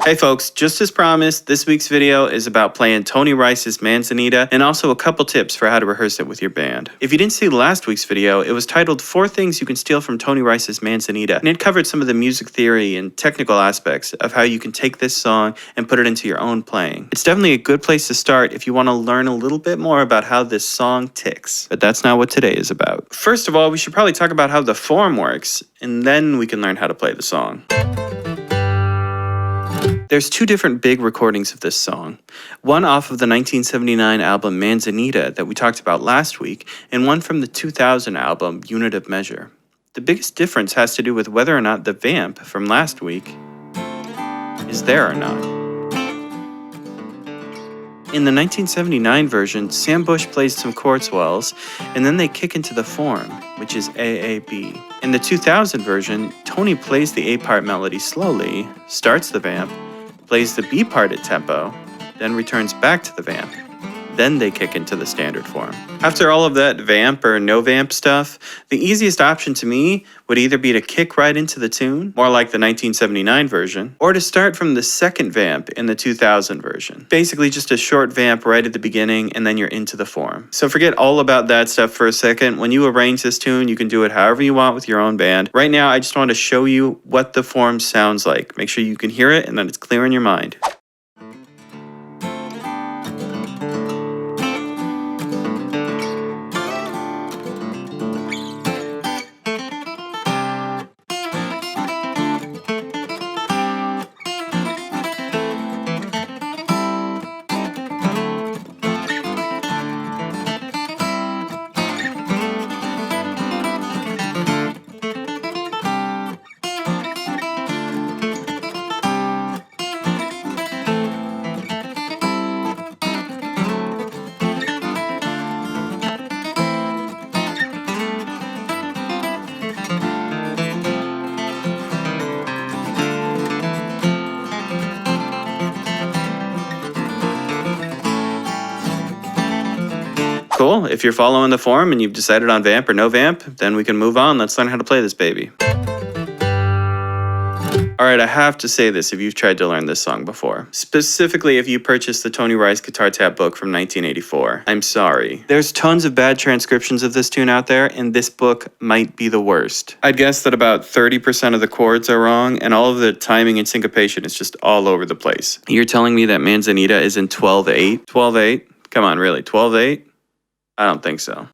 Hey folks, just as promised, this week's video is about playing Tony Rice's Manzanita and also a couple tips for how to rehearse it with your band. If you didn't see last week's video, it was titled 4 Things You Can Steal from Tony Rice's Manzanita, and it covered some of the music theory and technical aspects of how you can take this song and put it into your own playing. It's definitely a good place to start if you want to learn a little bit more about how this song ticks, but that's not what today is about. First of all, we should probably talk about how the form works, and then we can learn how to play the song. There's 2 different big recordings of this song. One off of the 1979 album Manzanita that we talked about last week, and one from the 2000 album Unit of Measure. The biggest difference has to do with whether or not the vamp from last week is there or not. In the 1979 version, Sam Bush plays some chord swells, and then they kick into the form, which is AAB. In the 2000 version, Tony plays the A part melody slowly, starts the vamp, plays the B part at tempo, then returns back to the vamp. Then they kick into the standard form. After all of that vamp or no vamp stuff, the easiest option to me would either be to kick right into the tune, more like the 1979 version, or to start from the second vamp in the 2000 version. Basically just a short vamp right at the beginning and then you're into the form. So forget all about that stuff for a second. When you arrange this tune, you can do it however you want with your own band. Right now, I just want to show you what the form sounds like. Make sure you can hear it and that it's clear in your mind. Cool, if you're following the form and you've decided on vamp or no vamp, then we can move on. Let's learn how to play this baby. Alright, I have to say this if you've tried to learn this song before. Specifically if you purchased the Tony Rice Guitar Tab book from 1984. I'm sorry. There's tons of bad transcriptions of this tune out there, and this book might be the worst. I'd guess that about 30% of the chords are wrong, and all of the timing and syncopation is just all over the place. You're telling me that Manzanita is in 12/8? 12/8? Come on, really, 12/8? I don't think so.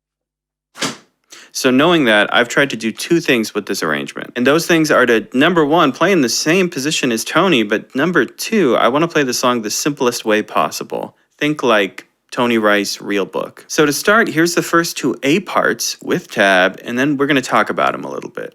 So knowing that, I've tried to do 2 things with this arrangement. And those things are to, number 1, play in the same position as Tony, but number 2, I want to play the song the simplest way possible. Think like Tony Rice Real Book. So to start, here's the first 2 A parts with tab, and then we're going to talk about them a little bit.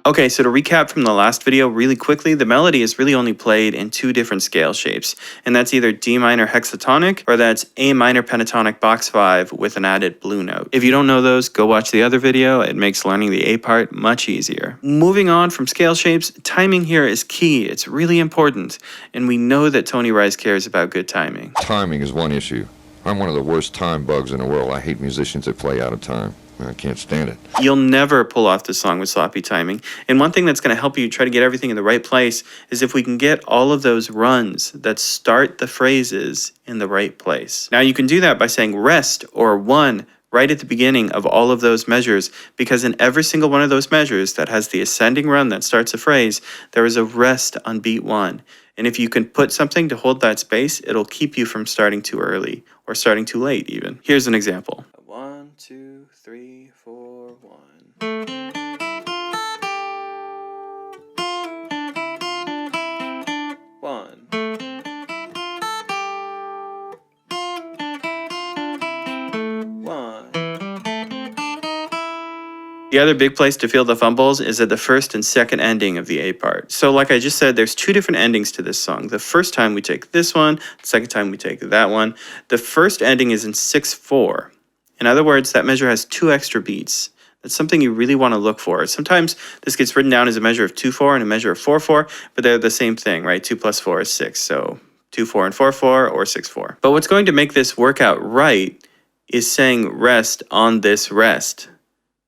Okay, so to recap from the last video really quickly, the melody is really only played in 2 different scale shapes, and that's either D minor hexatonic or that's A minor pentatonic box 5 with an added blue note. If you don't know those, go watch the other video. It makes learning the A part much easier. Moving on from scale shapes, timing here is key. It's really important, and we know that Tony Rice cares about good timing. Timing is one issue. I'm one of the worst time bugs in the world. I hate musicians that play out of time. I can't stand it. You'll never pull off this song with sloppy timing. And one thing that's going to help you try to get everything in the right place is if we can get all of those runs that start the phrases in the right place. Now you can do that by saying rest or 1 right at the beginning of all of those measures, because in every single one of those measures that has the ascending run that starts a phrase, there is a rest on beat 1. And if you can put something to hold that space, it'll keep you from starting too early or starting too late even. Here's an example. 1, 2, 3, 4, 1. The other big place to feel the fumbles is at the first and second ending of the A part. So like I just said, there's two different endings to this song. The first time we take this one, the second time we take that one. The first ending is in 6/4. In other words, that measure has 2 extra beats. That's something you really want to look for. Sometimes this gets written down as a measure of 2/4 and a measure of 4/4, but they're the same thing, right? 2 plus 4 is 6, so 2/4 and 4/4 or 6/4. But what's going to make this work out right is saying rest on this rest.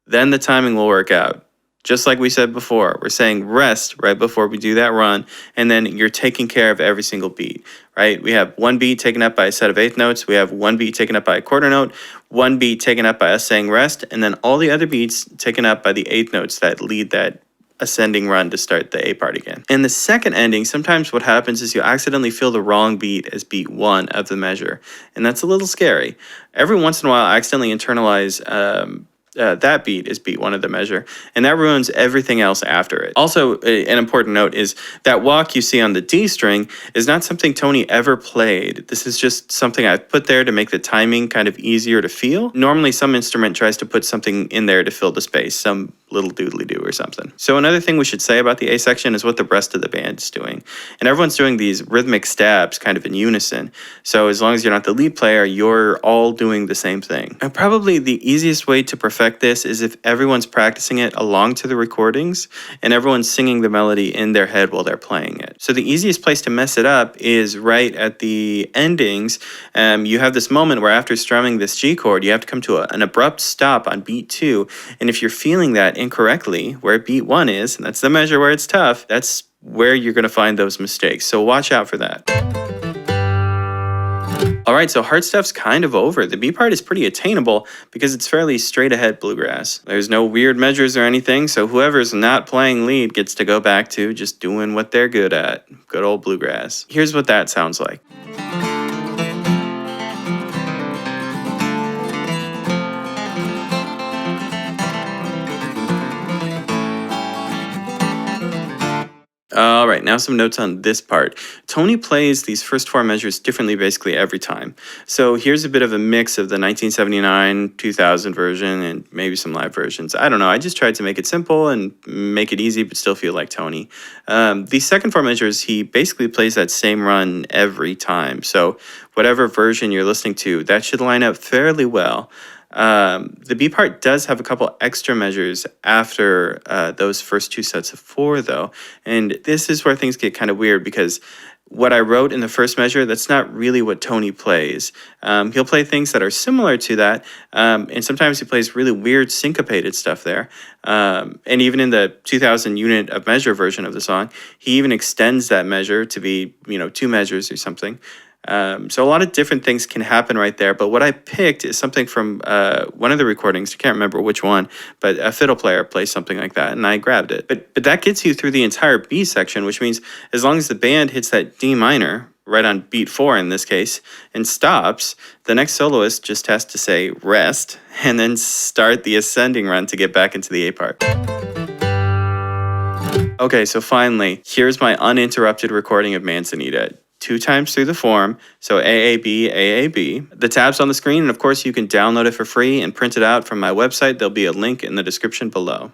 Then the timing will work out. Just like we said before, we're saying rest right before we do that run, and then you're taking care of every single beat, right? We have one beat taken up by a set of eighth notes, we have one beat taken up by a quarter note, one beat taken up by us saying rest, and then all the other beats taken up by the eighth notes that lead that ascending run to start the A part again. In the second ending, sometimes what happens is you accidentally feel the wrong beat as beat 1 of the measure, and that's a little scary. Every once in a while, I accidentally internalize that beat is beat 1 of the measure, and that ruins everything else after it. Also, an important note is that walk you see on the D string is not something Tony ever played. This is just something I've put there to make the timing kind of easier to feel. Normally, some instrument tries to put something in there to fill the space, some little doodly-doo or something. So another thing we should say about the A section is what the rest of the band is doing. And everyone's doing these rhythmic stabs kind of in unison. So as long as you're not the lead player, you're all doing the same thing. And probably the easiest way to perfect this is if everyone's practicing it along to the recordings and everyone's singing the melody in their head while they're playing it. So the easiest place to mess it up is right at the endings. You have this moment where after strumming this G chord, you have to come to an abrupt stop on beat 2. And if you're feeling that incorrectly, where beat 1 is, and that's the measure where it's tough, that's where you're going to find those mistakes. So watch out for that. All right, so hard stuff's kind of over. The B part is pretty attainable because it's fairly straight ahead bluegrass. There's no weird measures or anything, so whoever's not playing lead gets to go back to just doing what they're good at. Good old bluegrass. Here's what that sounds like. All right, now some notes on this part. Tony plays these first 4 measures differently basically every time. So here's a bit of a mix of the 1979, 2000 version and maybe some live versions. I don't know, I just tried to make it simple and make it easy but still feel like Tony. These second 4 measures, he basically plays that same run every time. So whatever version you're listening to, that should line up fairly well. The B part does have a couple extra measures after those first 2 sets of 4, though. And this is where things get kind of weird because what I wrote in the first measure, that's not really what Tony plays. He'll play things that are similar to that, and sometimes he plays really weird syncopated stuff there. And even in the 2000 unit of measure version of the song, he even extends that measure to be, 2 measures or something. So a lot of different things can happen right there, but what I picked is something from one of the recordings. I can't remember which one, but a fiddle player plays something like that, and I grabbed it. But that gets you through the entire B section, which means as long as the band hits that D minor, right on beat 4 in this case, and stops, the next soloist just has to say rest, and then start the ascending run to get back into the A part. Okay, so finally, here's my uninterrupted recording of Manzanita. 2 times through the form, so AAB, AAB. The tab's on the screen, and of course you can download it for free and print it out from my website. There'll be a link in the description below.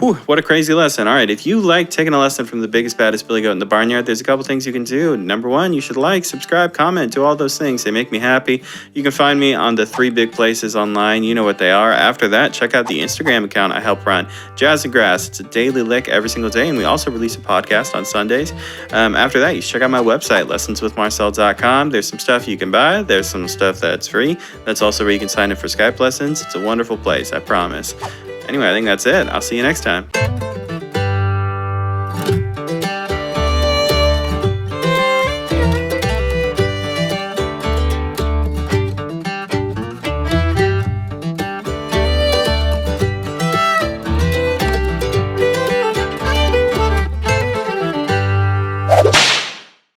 Whew, what a crazy lesson. All right, if you like taking a lesson from the biggest, baddest Billy Goat in the barnyard, there's a couple things you can do. Number one, you should like, subscribe, comment, do all those things. They make me happy. You can find me on the 3 big places online. You know what they are. After that, check out the Instagram account I help run, Jazz and Grass. It's a daily lick every single day, and we also release a podcast on Sundays. After that, you should check out my website, lessonswithmarcel.com. There's some stuff you can buy. There's some stuff that's free. That's also where you can sign up for Skype lessons. It's a wonderful place, I promise. Anyway, I think that's it. I'll see you next time.